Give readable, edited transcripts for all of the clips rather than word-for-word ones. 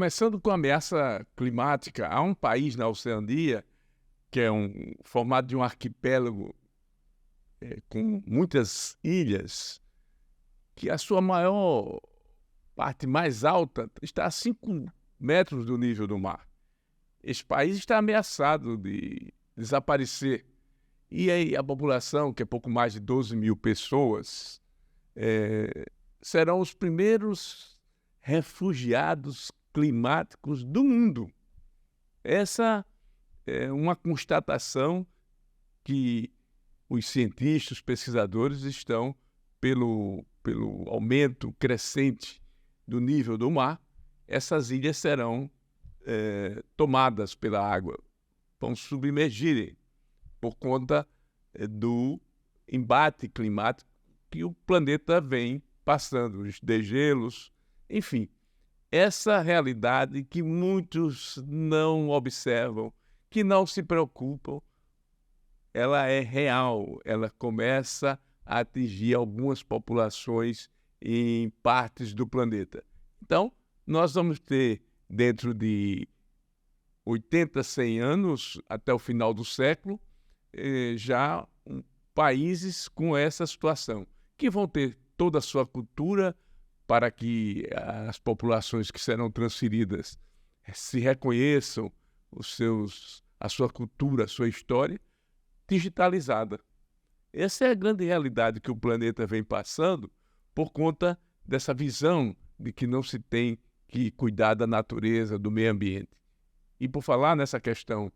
Começando com a ameaça climática, há um país na Oceania, que é formado de um arquipélago com muitas ilhas, que a sua maior parte mais alta está a 5 metros do nível do mar. Esse país está ameaçado de desaparecer. E aí a população, que é pouco mais de 12 mil pessoas, serão os primeiros refugiados climáticos do mundo. Essa é uma constatação que os cientistas, os pesquisadores estão, pelo aumento crescente do nível do mar, essas ilhas serão tomadas pela água, vão submergirem por conta do embate climático que o planeta vem passando, os degelos, enfim. Essa realidade que muitos não observam, que não se preocupam, ela é real, ela começa a atingir algumas populações em partes do planeta. Então, nós vamos ter, dentro de 80, 100 anos, até o final do século, já países com essa situação, que vão ter toda a sua cultura para que as populações que serão transferidas se reconheçam a sua cultura, a sua história, digitalizada. Essa é a grande realidade que o planeta vem passando por conta dessa visão de que não se tem que cuidar da natureza, do meio ambiente. E por falar nessa questão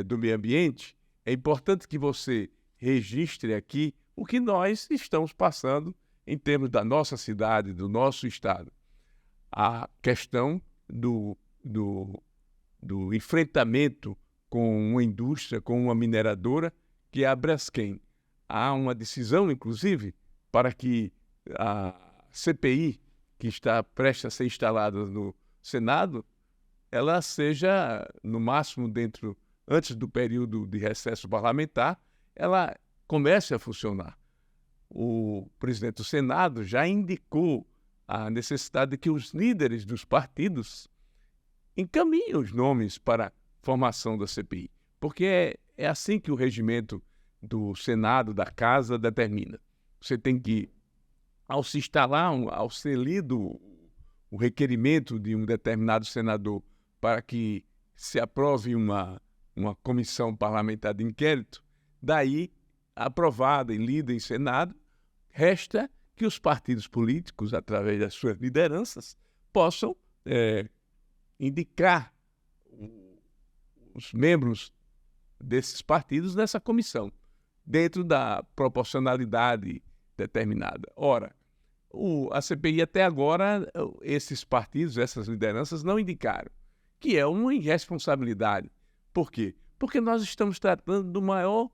do meio ambiente, é importante que você registre aqui o que nós estamos passando em termos da nossa cidade, do nosso estado. A questão do enfrentamento com uma indústria, com uma mineradora, que é a Braskem. Há uma decisão, inclusive, para que a CPI, que está prestes a ser instalada no Senado, ela seja, no máximo, antes do período de recesso parlamentar, ela comece a funcionar. O presidente do Senado já indicou a necessidade de que os líderes dos partidos encaminhem os nomes para a formação da CPI, porque é assim que o regimento do Senado, da Casa, determina. Você tem que, ao se instalar, ao ser lido o requerimento de um determinado senador para que se aprove uma comissão parlamentar de inquérito, daí, aprovada e lida em Senado, resta que os partidos políticos, através das suas lideranças, possam indicar os membros desses partidos nessa comissão, dentro da proporcionalidade determinada. Ora, a CPI até agora, esses partidos, essas lideranças não indicaram, que é uma irresponsabilidade. Por quê? Porque nós estamos tratando do maior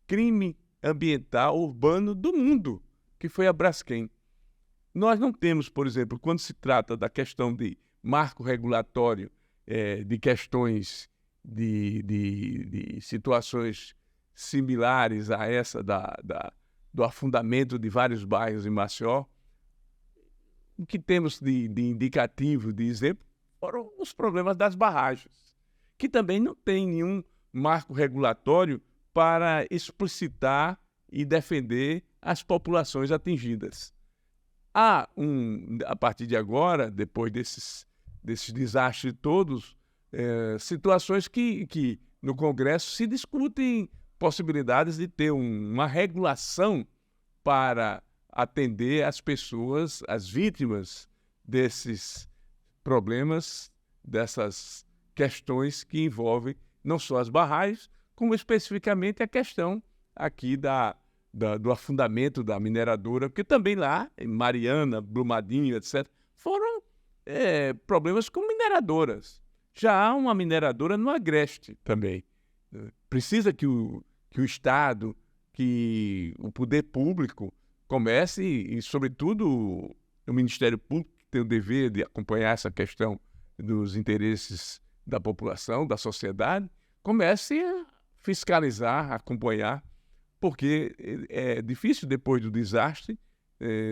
crime ambiental urbano do mundo, que foi a Braskem. Nós não temos, por exemplo, quando se trata da questão de marco regulatório, de questões de situações similares a essa do afundamento de vários bairros em Maceió, o que temos de indicativo, de exemplo, foram os problemas das barragens, que também não tem nenhum marco regulatório para explicitar e defender as populações atingidas. Há, a partir de agora, depois desses desastres todos, situações que no Congresso se discutem possibilidades de ter uma regulação para atender as pessoas, as vítimas desses problemas, dessas questões que envolvem não só as barragens, como especificamente a questão aqui do afundamento da mineradora, porque também lá, em Mariana, Brumadinho, etc., foram problemas com mineradoras. Já há uma mineradora no Agreste também. Precisa que o Estado, que o poder público comece, e sobretudo o Ministério Público, que tem o dever de acompanhar essa questão dos interesses da população, da sociedade, comece a fiscalizar, a acompanhar, porque é difícil, depois do desastre,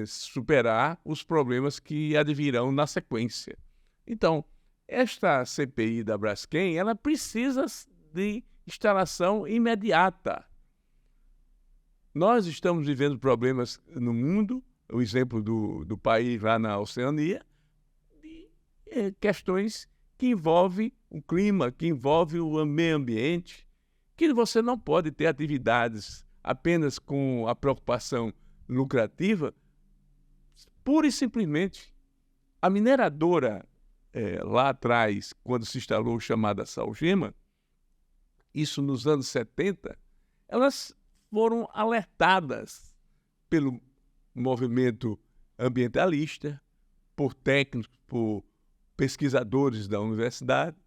superar os problemas que advirão na sequência. Então, esta CPI da Braskem, ela precisa de instalação imediata. Nós estamos vivendo problemas no mundo, o exemplo do país lá na Oceania, de questões que envolvem o clima, que envolvem o meio ambiente, que você não pode ter atividades apenas com a preocupação lucrativa, pura e simplesmente. A mineradora, lá atrás, quando se instalou chamada Salgema, isso nos anos 70, elas foram alertadas pelo movimento ambientalista, por técnicos, por pesquisadores da universidade,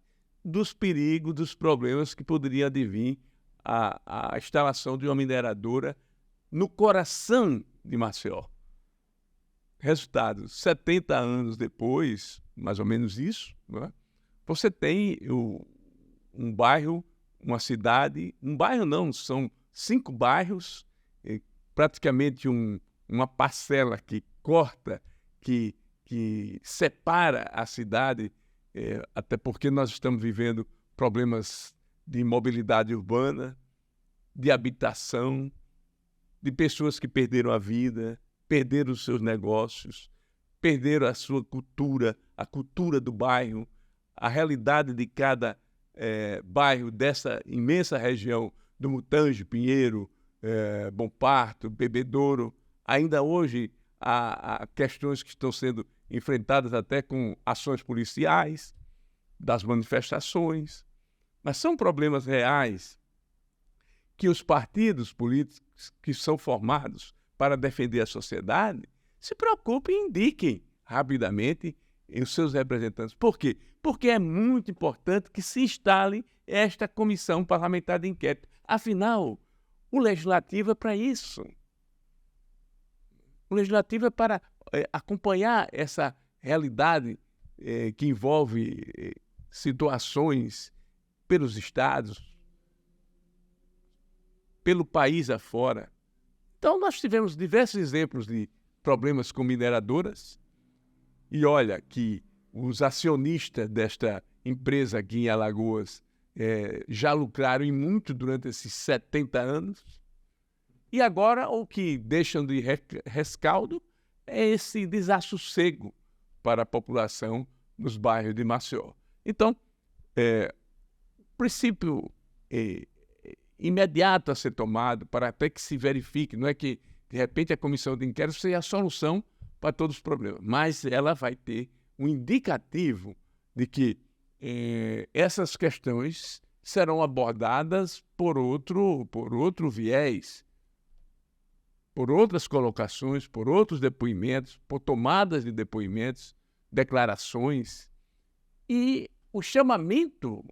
dos perigos, dos problemas que poderiam advir a instalação de uma mineradora no coração de Maceió. Resultado, 70 anos depois, mais ou menos isso, né, você tem um bairro, uma cidade, um bairro não, são 5 bairros, praticamente uma parcela que corta, que separa a cidade, até porque nós estamos vivendo problemas de mobilidade urbana, de habitação, de pessoas que perderam a vida, perderam os seus negócios, perderam a sua cultura, a cultura do bairro, a realidade de cada bairro dessa imensa região do Mutange, Pinheiro, Bom Parto, Bebedouro. Ainda hoje há questões que estão sendo enfrentadas até com ações policiais, das manifestações, mas são problemas reais que os partidos políticos que são formados para defender a sociedade se preocupem e indiquem rapidamente os seus representantes. Por quê? Porque é muito importante que se instale esta comissão parlamentar de inquérito. Afinal, o legislativo é para isso. O legislativo é para acompanhar essa realidade que envolve situações pelos estados, pelo país afora. Então, nós tivemos diversos exemplos de problemas com mineradoras, e olha que os acionistas desta empresa aqui em Alagoas já lucraram em muito durante esses 70 anos, e agora o que deixam de rescaldo é esse desassossego para a população nos bairros de Maceió. Então, o princípio imediato a ser tomado para até que se verifique, não é que de repente a comissão de inquérito seja a solução para todos os problemas, mas ela vai ter um indicativo de que essas questões serão abordadas por outro viés, por outras colocações, por outros depoimentos, por tomadas de depoimentos, declarações. E o chamamento,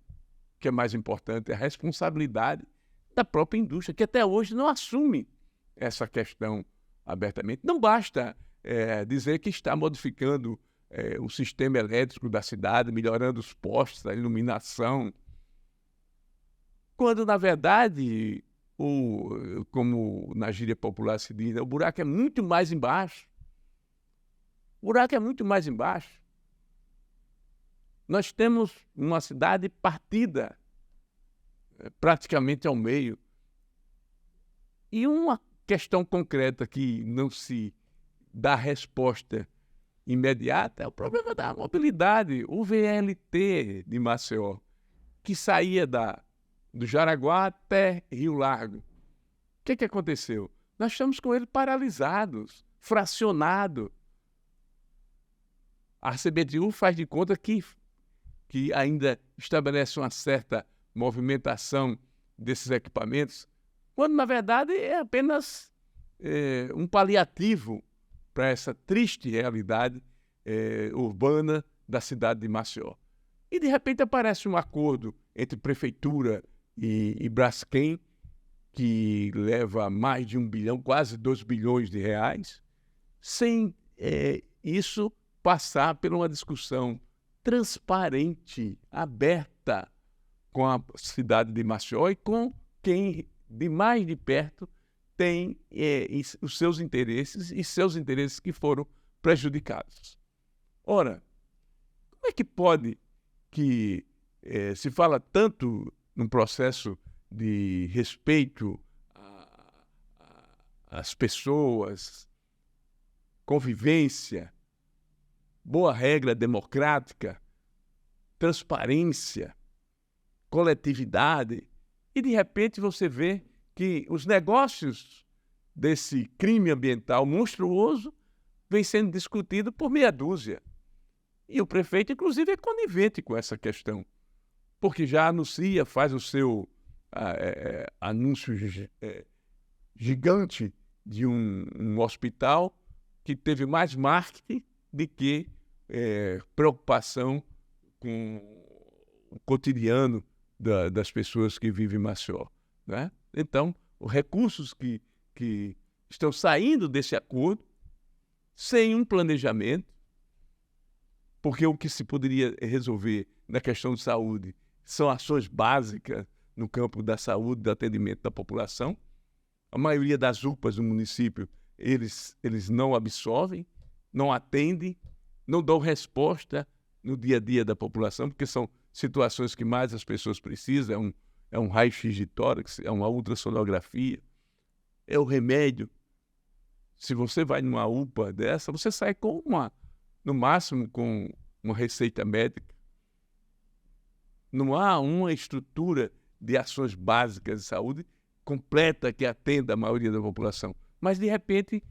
que é mais importante, é a responsabilidade da própria indústria, que até hoje não assume essa questão abertamente. Não basta dizer que está modificando o sistema elétrico da cidade, melhorando os postes, a iluminação, quando, na verdade, como na gíria popular se diz, o buraco é muito mais embaixo. O buraco é muito mais embaixo. Nós temos uma cidade partida praticamente ao meio. E uma questão concreta que não se dá resposta imediata é o problema da mobilidade. O VLT de Maceió, que saía do Jaraguá até Rio Largo. O que aconteceu? Nós estamos com ele paralisados, fracionado. A CBTU faz de conta que ainda estabelece uma certa movimentação desses equipamentos, quando, na verdade, é apenas um paliativo para essa triste realidade urbana da cidade de Maceió. E, de repente, aparece um acordo entre prefeitura e Braskem, que leva mais de 1 bilhão, quase 2 bilhões de reais, sem isso passar por uma discussão transparente, aberta com a cidade de Maceió e com quem de mais de perto tem os seus interesses que foram prejudicados. Ora, como é que pode que se fala tanto num processo de respeito às pessoas, convivência, boa regra democrática, transparência, coletividade, e de repente você vê que os negócios desse crime ambiental monstruoso vem sendo discutido por meia dúzia. E o prefeito, inclusive, é conivente com essa questão, porque já anuncia, faz o seu anúncio gigante de um hospital que teve mais marketing do que preocupação com o cotidiano das pessoas que vivem em Maceió, né? Então, os recursos que estão saindo desse acordo sem um planejamento, porque o que se poderia resolver na questão de saúde são ações básicas no campo da saúde, do atendimento da população. A maioria das UPAs do município, eles não absorvem, não atendem, não dão resposta no dia a dia da população, porque são situações que mais as pessoas precisam. É um raio-x de tórax, é uma ultrassonografia, é o remédio. Se você vai numa UPA dessa, você sai com no máximo com uma receita médica. Não há uma estrutura de ações básicas de saúde completa que atenda a maioria da população. Mas, de repente,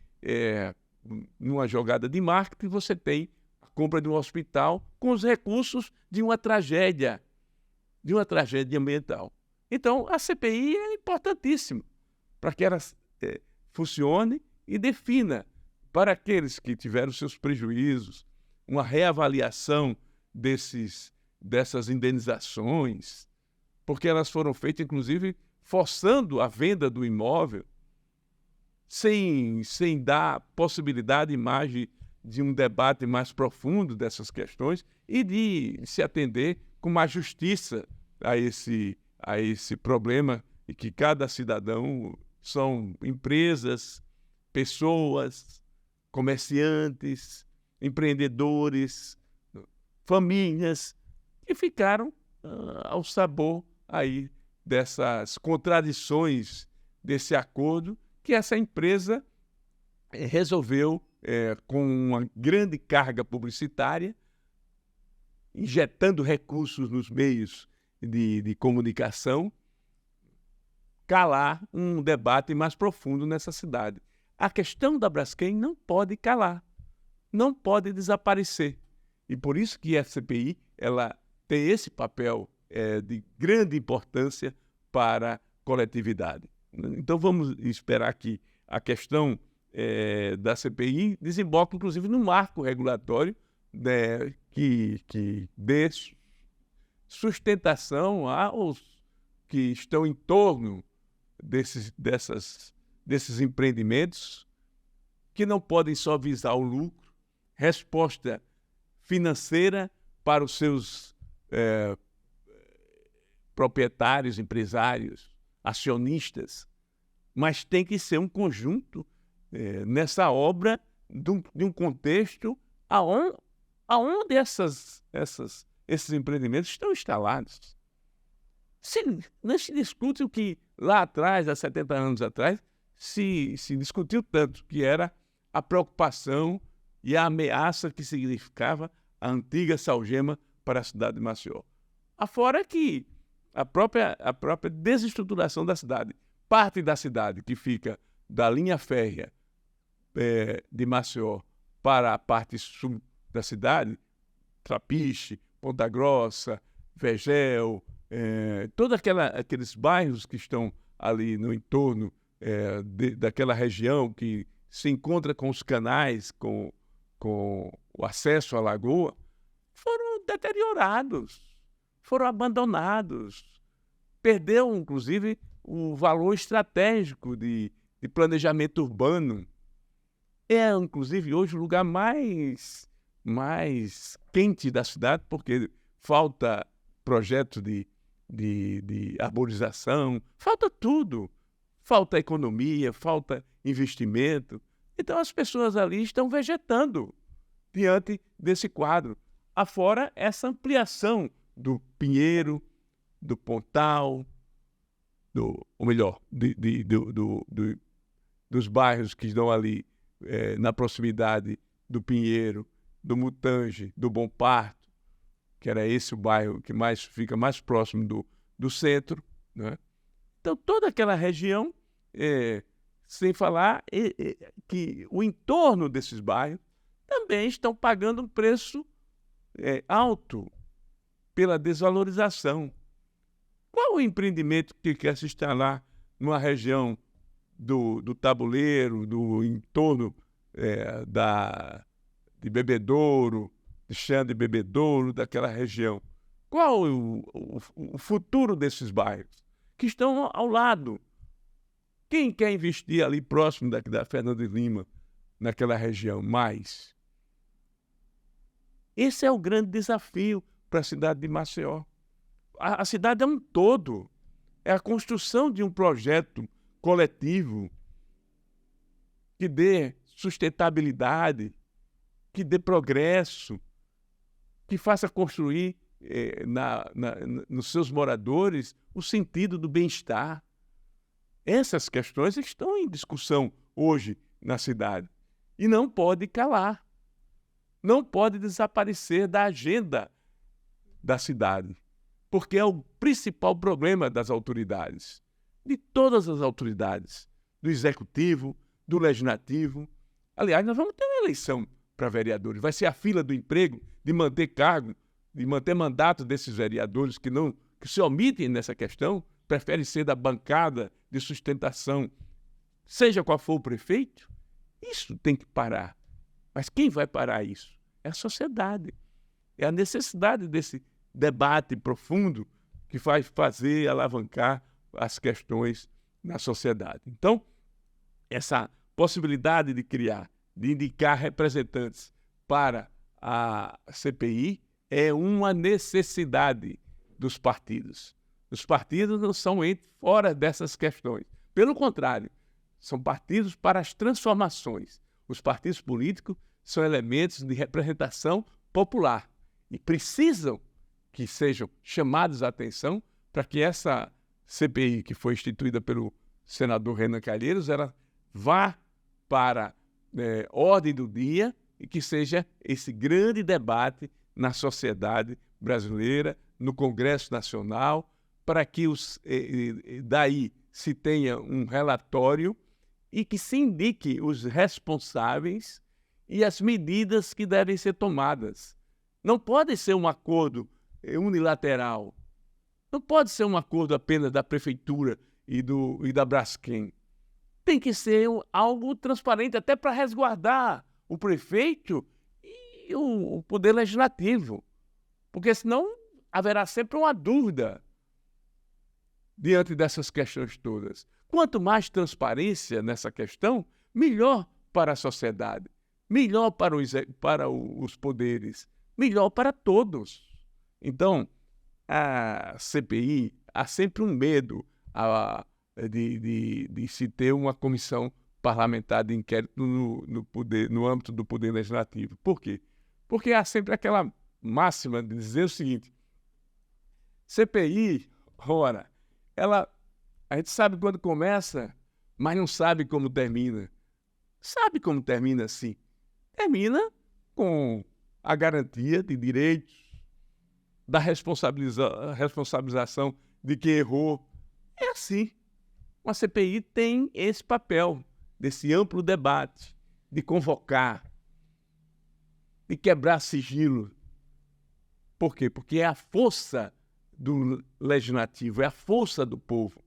numa jogada de marketing, você tem a compra de um hospital com os recursos de uma tragédia ambiental. Então, a CPI é importantíssima para que ela funcione e defina para aqueles que tiveram seus prejuízos uma reavaliação dessas indenizações, porque elas foram feitas, inclusive, forçando a venda do imóvel, sem dar possibilidade, imagem de um debate mais profundo dessas questões e de se atender com mais justiça a esse problema, e que cada cidadão são empresas, pessoas, comerciantes, empreendedores, famílias que ficaram ao sabor aí dessas contradições desse acordo que essa empresa resolveu, com uma grande carga publicitária, injetando recursos nos meios de comunicação, calar um debate mais profundo nessa cidade. A questão da Braskem não pode calar, não pode desaparecer. E por isso que a CPI ela tem esse papel de grande importância para a coletividade. Então vamos esperar que a questão da CPI desemboque, inclusive, no marco regulatório, né, que dê sustentação aos que estão em torno desses empreendimentos, que não podem só visar o lucro, resposta financeira para os seus proprietários, empresários, acionistas, mas tem que ser um conjunto nessa obra de um contexto aonde esses empreendimentos estão instalados. Não se discute o que lá atrás, há 70 anos atrás, se discutiu tanto, que era a preocupação e a ameaça que significava a antiga Salgema para a cidade de Maceió. Afora que a própria desestruturação da cidade, parte da cidade que fica da linha férrea de Maceió para a parte sul da cidade, Trapiche, Ponta Grossa, Vegel, todos aqueles bairros que estão ali no entorno daquela região que se encontra com os canais, com o acesso à lagoa, foram deteriorados, foram abandonados, perdeu, inclusive, o valor estratégico de planejamento urbano. É, inclusive, hoje o lugar mais quente da cidade, porque falta projeto de arborização, falta tudo. Falta economia, falta investimento. Então as pessoas ali estão vegetando diante desse quadro. Afora essa ampliação do Pinheiro, do Pontal, ou melhor, dos bairros que estão ali na proximidade do Pinheiro, do Mutange, do Bom Parto, que era esse o bairro que fica mais próximo do centro, né? Então, toda aquela região, sem falar que o entorno desses bairros também estão pagando um preço alto pela desvalorização. Qual o empreendimento que quer se instalar numa região do Tabuleiro, do entorno de Bebedouro, de Chã de Bebedouro, daquela região? Qual o futuro desses bairros que estão ao lado? Quem quer investir ali próximo da Fernando de Lima, naquela região? Mais. Esse é o grande desafio para a cidade de Maceió. A cidade é um todo. É a construção de um projeto coletivo que dê sustentabilidade, que dê progresso, que faça construir nos seus moradores o sentido do bem-estar. Essas questões estão em discussão hoje na cidade e não pode calar, não pode desaparecer da agenda da cidade, porque é o principal problema das autoridades, de todas as autoridades, do executivo, do legislativo. Aliás, nós vamos ter uma eleição para vereadores, vai ser a fila do emprego, de manter cargo, de manter mandato desses vereadores que se omitem nessa questão, preferem ser da bancada de sustentação, seja qual for o prefeito. Isso tem que parar. Mas quem vai parar isso? É a sociedade. É a necessidade desse debate profundo que vai fazer alavancar as questões na sociedade. Então, essa possibilidade de indicar representantes para a CPI é uma necessidade dos partidos. Os partidos não são fora dessas questões. Pelo contrário, são partidos para as transformações. Os partidos políticos são elementos de representação popular e precisam que sejam chamados a atenção para que essa CPI, que foi instituída pelo senador Renan Calheiros, ela vá para ordem do dia e que seja esse grande debate na sociedade brasileira, no Congresso Nacional, para que daí se tenha um relatório e que se indique os responsáveis e as medidas que devem ser tomadas. Não pode ser um acordo unilateral, não pode ser um acordo apenas da Prefeitura e da Braskem. Tem que ser algo transparente, até para resguardar o prefeito e o Poder Legislativo, porque senão haverá sempre uma dúvida diante dessas questões todas. Quanto mais transparência nessa questão, melhor para a sociedade, melhor para os poderes, melhor para todos. Então, a CPI, há sempre um medo de se ter uma comissão parlamentar de inquérito no âmbito do Poder Legislativo. Por quê? Porque há sempre aquela máxima de dizer o seguinte: CPI, ora, a gente sabe quando começa, mas não sabe como termina. Sabe como termina, sim. Termina com a garantia de direitos, da responsabilização de quem errou. É assim. Uma CPI tem esse papel, desse amplo debate, de convocar, de quebrar sigilo. Por quê? Porque é a força do legislativo, é a força do povo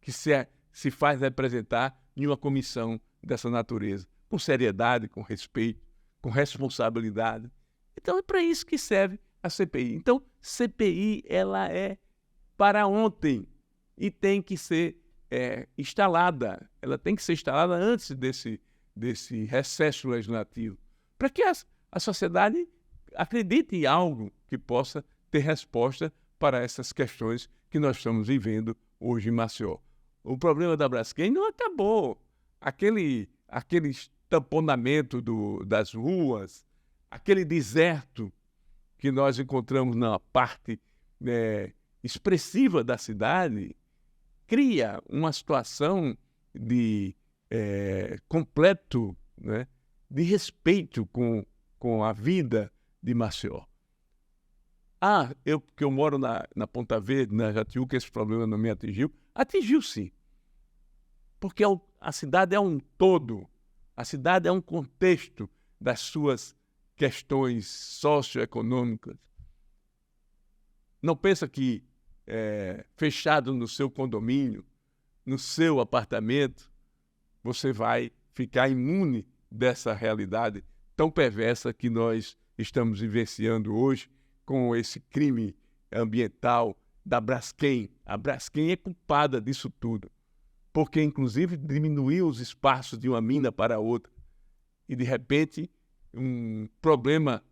que se faz representar em uma comissão dessa natureza, com seriedade, com respeito, com responsabilidade. Então é para isso que serve a CPI. Então, CPI ela é para ontem e tem que ser instalada. Ela tem que ser instalada antes desse recesso legislativo, para que a sociedade acredite em algo que possa ter resposta para essas questões que nós estamos vivendo hoje em Maceió. O problema da Braskem não acabou. Aquele tamponamento das ruas, aquele deserto que nós encontramos na parte expressiva da cidade cria uma situação de completo, né, de respeito com a vida de Maceió. Porque eu moro na Ponta Verde, na Jatiuca, esse problema não me atingiu. Atingiu, sim. Porque a cidade é um todo. A cidade é um contexto das suas questões socioeconômicas. Não pensa que, fechado no seu condomínio, no seu apartamento, você vai ficar imune dessa realidade tão perversa que nós estamos vivenciando hoje com esse crime ambiental da Braskem. A Braskem é culpada disso tudo, porque, inclusive, diminuiu os espaços de uma mina para outra. E, de repente, um problema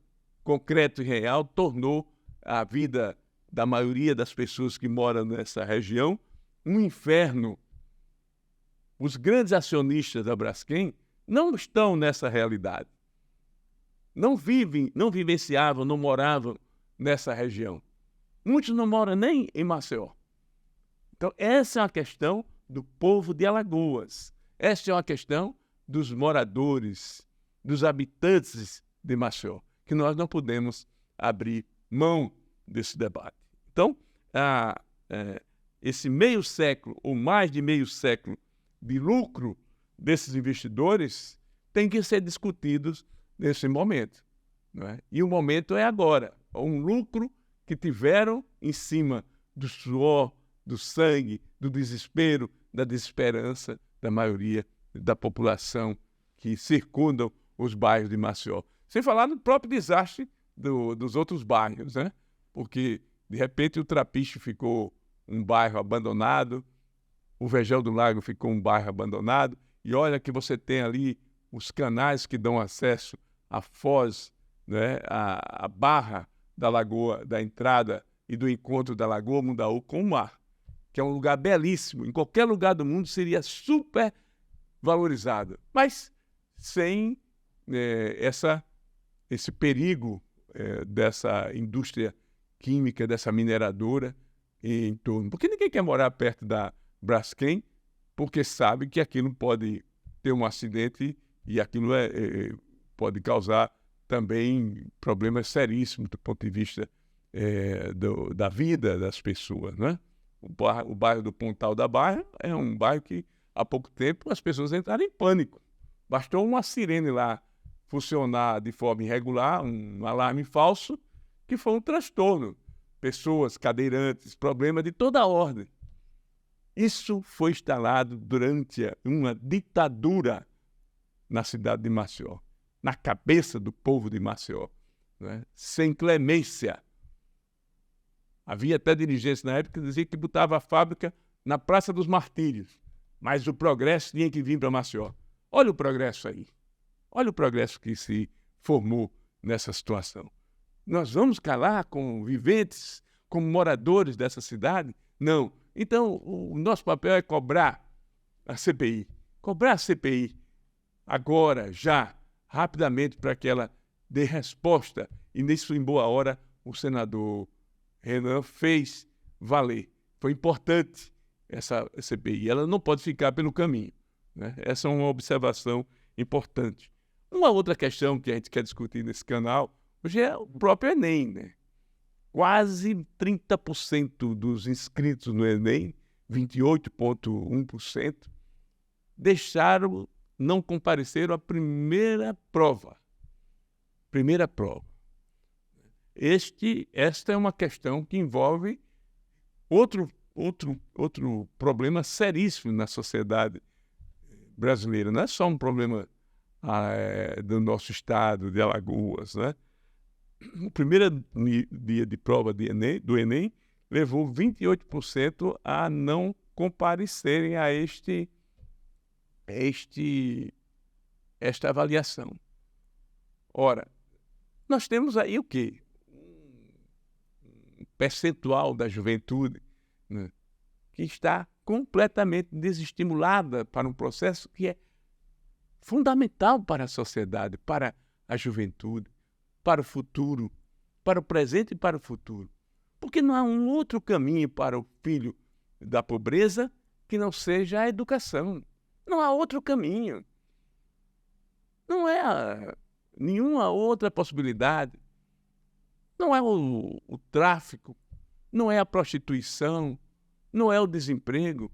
concreto e real tornou a vida da maioria das pessoas que moram nessa região um inferno. Os grandes acionistas da Braskem não estão nessa realidade. Não vivenciavam, não moravam nessa região. Muitos não moram nem em Maceió. Então, essa é uma questão do povo de Alagoas. Essa é uma questão dos moradores, dos habitantes de Maceió, que nós não podemos abrir mão desse debate. Então, esse meio século, ou mais de meio século, de lucro desses investidores tem que ser discutidos nesse momento, não é? E o momento é agora. Um lucro que tiveram em cima do suor, do sangue, do desespero, da desesperança da maioria da população que circundam os bairros de Maceió. Sem falar no próprio desastre dos outros bairros, né? Porque, de repente, o Trapiche ficou um bairro abandonado, o Vegel do Lago ficou um bairro abandonado, e olha que você tem ali os canais que dão acesso à foz, né, a barra da lagoa, da entrada e do encontro da Lagoa Mundaú com o mar, que é um lugar belíssimo. Em qualquer lugar do mundo seria super valorizado, mas sem esse perigo dessa indústria química, dessa mineradora em torno. Porque ninguém quer morar perto da Braskem, porque sabe que aquilo pode ter um acidente e aquilo pode causar também problemas seríssimos do ponto de vista da vida das pessoas, né? O bairro do Pontal da Barra é um bairro que, há pouco tempo, as pessoas entraram em pânico. Bastou uma sirene lá funcionar de forma irregular, um alarme falso, que foi um transtorno. Pessoas, cadeirantes, problemas de toda a ordem. Isso foi instalado durante uma ditadura na cidade de Maceió, na cabeça do povo de Maceió, né? Sem clemência. Havia até dirigentes na época que diziam que botava a fábrica na Praça dos Martírios, mas o progresso tinha que vir para Maceió. Olha o progresso aí. Olha o progresso que se formou nessa situação. Nós vamos calar com viventes, como moradores dessa cidade? Não. Então, o nosso papel é cobrar a CPI. Cobrar a CPI agora, já, rapidamente, para que ela dê resposta. E nisso, em boa hora, o senador Renan fez valer. Foi importante essa CPI. Ela não pode ficar pelo caminho, né? Essa é uma observação importante. Uma outra questão que a gente quer discutir nesse canal hoje é o próprio Enem, né? Quase 30% dos inscritos no Enem, 28,1%, não compareceram à primeira prova. Esta é uma questão que envolve outro problema seríssimo na sociedade brasileira. Não é só um problema do nosso estado, de Alagoas, né? O primeiro dia de prova do Enem levou 28% a não comparecerem a esta avaliação. Ora, nós temos aí o quê? Um percentual da juventude, né, que está completamente desestimulada para um processo que é fundamental para a sociedade, para a juventude, para o futuro, para o presente e para o futuro. Porque não há um outro caminho para o filho da pobreza que não seja a educação. Não há outro caminho. Não é nenhuma outra possibilidade. Não é o tráfico, não é a prostituição, não é o desemprego.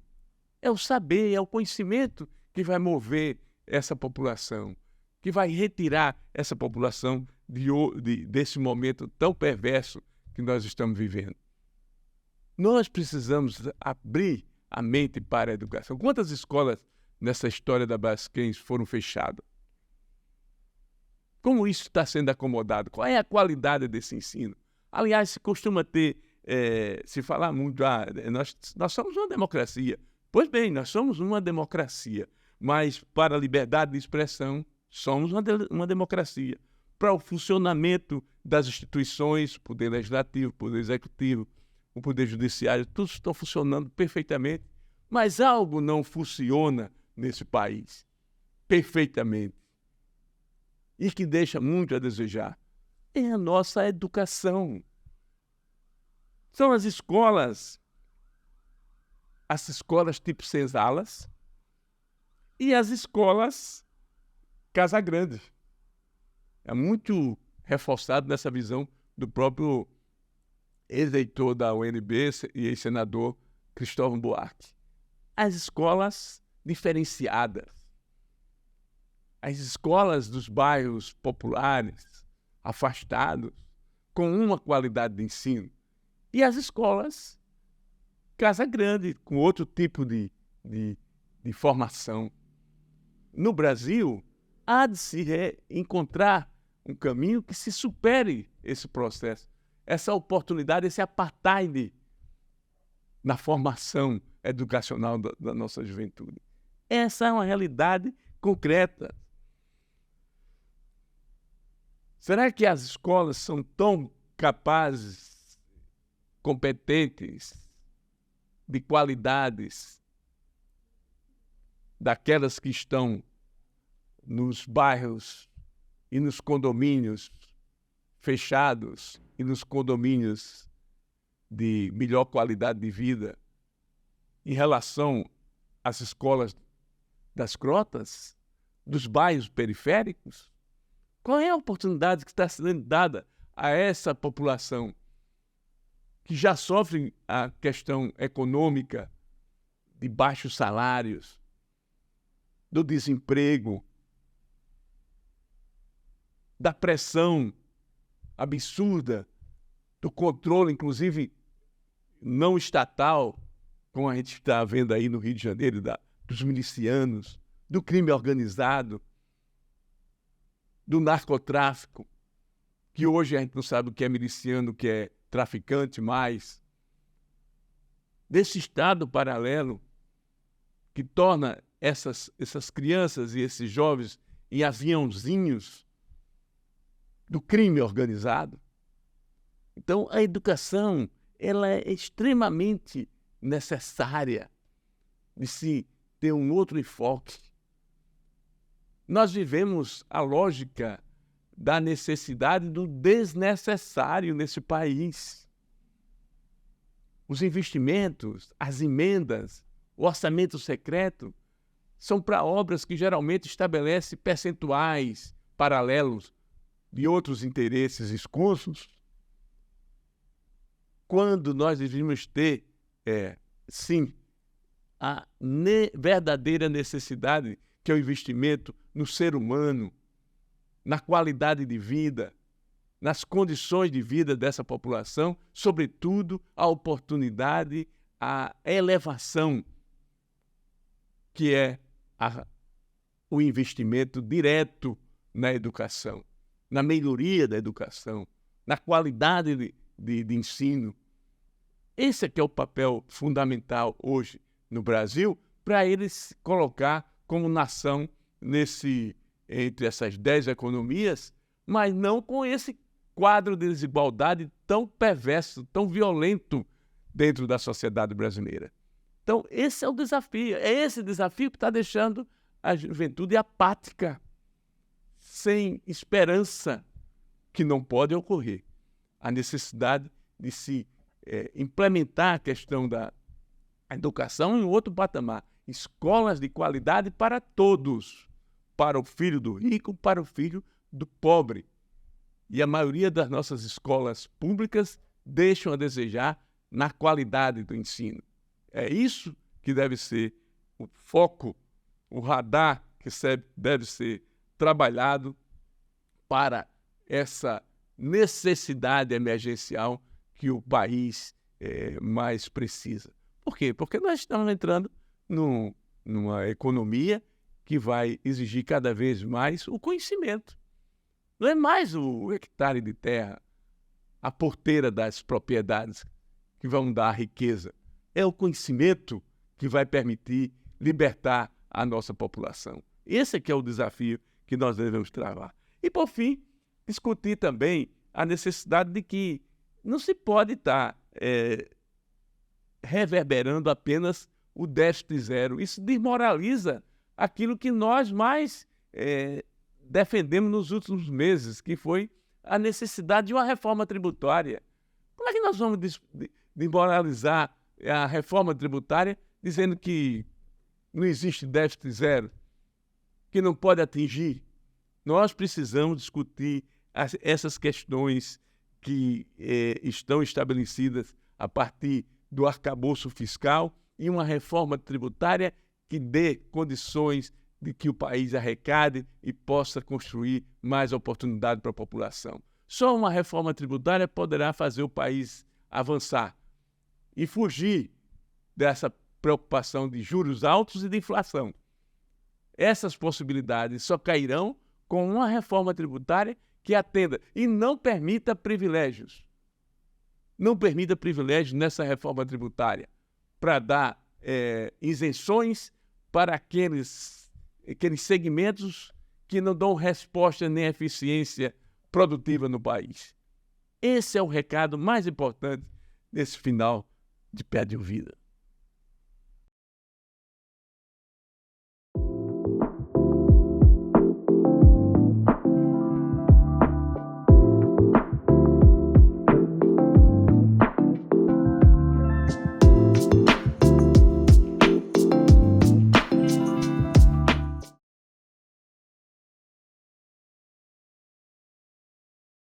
É o saber, é o conhecimento que vai mover essa população, que vai retirar essa população desse momento tão perverso que nós estamos vivendo. Nós precisamos abrir a mente para a educação. Quantas escolas nessa história da Braskem foram fechadas? Como isso está sendo acomodado? Qual é a qualidade desse ensino? Aliás, se costuma se falar muito, nós somos uma democracia. Pois bem, nós somos uma democracia, mas para a liberdade de expressão, somos uma democracia. Para o funcionamento das instituições, poder legislativo, poder executivo, o poder judiciário, todos estão funcionando perfeitamente, mas algo não funciona nesse país perfeitamente e que deixa muito a desejar. É a nossa educação. São as escolas tipo senzalas e as escolas Casa Grande. É muito reforçado nessa visão do próprio ex-reitor da UNB e ex-senador Cristóvão Buarque. As escolas diferenciadas, as escolas dos bairros populares, afastados, com uma qualidade de ensino, e as escolas Casa Grande, com outro tipo de formação. No Brasil, há de se encontrar um caminho que se supere esse processo, essa oportunidade, esse apartheid na formação educacional da nossa juventude. Essa é uma realidade concreta. Será que as escolas são tão capazes, competentes, de qualidades daquelas que estão nos bairros e nos condomínios fechados e nos condomínios de melhor qualidade de vida em relação às escolas das crotas, dos bairros periféricos? Qual é a oportunidade que está sendo dada a essa população que já sofre a questão econômica de baixos salários, do desemprego, da pressão absurda, do controle, inclusive, não estatal, como a gente está vendo aí no Rio de Janeiro, dos milicianos, do crime organizado, do narcotráfico, que hoje a gente não sabe o que é miliciano, o que é traficante mais, desse estado paralelo que torna essas crianças e esses jovens em aviãozinhos do crime organizado. Então, a educação ela é extremamente necessária de se ter um outro enfoque. Nós vivemos a lógica da necessidade do desnecessário nesse país. Os investimentos, as emendas, o orçamento secreto são para obras que geralmente estabelecem percentuais paralelos de outros interesses escusos, quando nós deveríamos ter, sim, a verdadeira necessidade, que é o investimento no ser humano, na qualidade de vida, nas condições de vida dessa população, sobretudo a oportunidade, a elevação, que é o investimento direto na educação, na melhoria da educação, na qualidade de ensino. Esse é que é o papel fundamental hoje no Brasil, para ele se colocar como nação entre essas 10 economias, mas não com esse quadro de desigualdade tão perverso, tão violento dentro da sociedade brasileira. Então, esse é o desafio. É esse desafio que está deixando a juventude apática, sem esperança, que não pode ocorrer. A necessidade de se implementar a questão da educação em outro patamar. Escolas de qualidade para todos, para o filho do rico, para o filho do pobre. E a maioria das nossas escolas públicas deixam a desejar na qualidade do ensino. É isso que deve ser o foco, o radar que deve ser trabalhado para essa necessidade emergencial que o país mais precisa. Por quê? Porque nós estamos entrando numa economia que vai exigir cada vez mais o conhecimento. Não é mais o hectare de terra, a porteira das propriedades que vão dar riqueza. É o conhecimento que vai permitir libertar a nossa população. Esse é que é o desafio que nós devemos travar. E, por fim, discutir também a necessidade de que não se pode estar reverberando apenas o déficit zero. Isso desmoraliza aquilo que nós mais defendemos nos últimos meses, que foi a necessidade de uma reforma tributária. Como é que nós vamos desmoralizar a reforma tributária dizendo que não existe déficit zero, que não pode atingir? Nós precisamos discutir essas questões que estão estabelecidas a partir do arcabouço fiscal e uma reforma tributária que dê condições de que o país arrecade e possa construir mais oportunidade para a população. Só uma reforma tributária poderá fazer o país avançar e fugir dessa preocupação de juros altos e de inflação. Essas possibilidades só cairão com uma reforma tributária que atenda e não permita privilégios. Não permita privilégios nessa reforma tributária para dar isenções para aqueles segmentos que não dão resposta nem eficiência produtiva no país. Esse é o recado mais importante nesse final de Pé de Ouvido.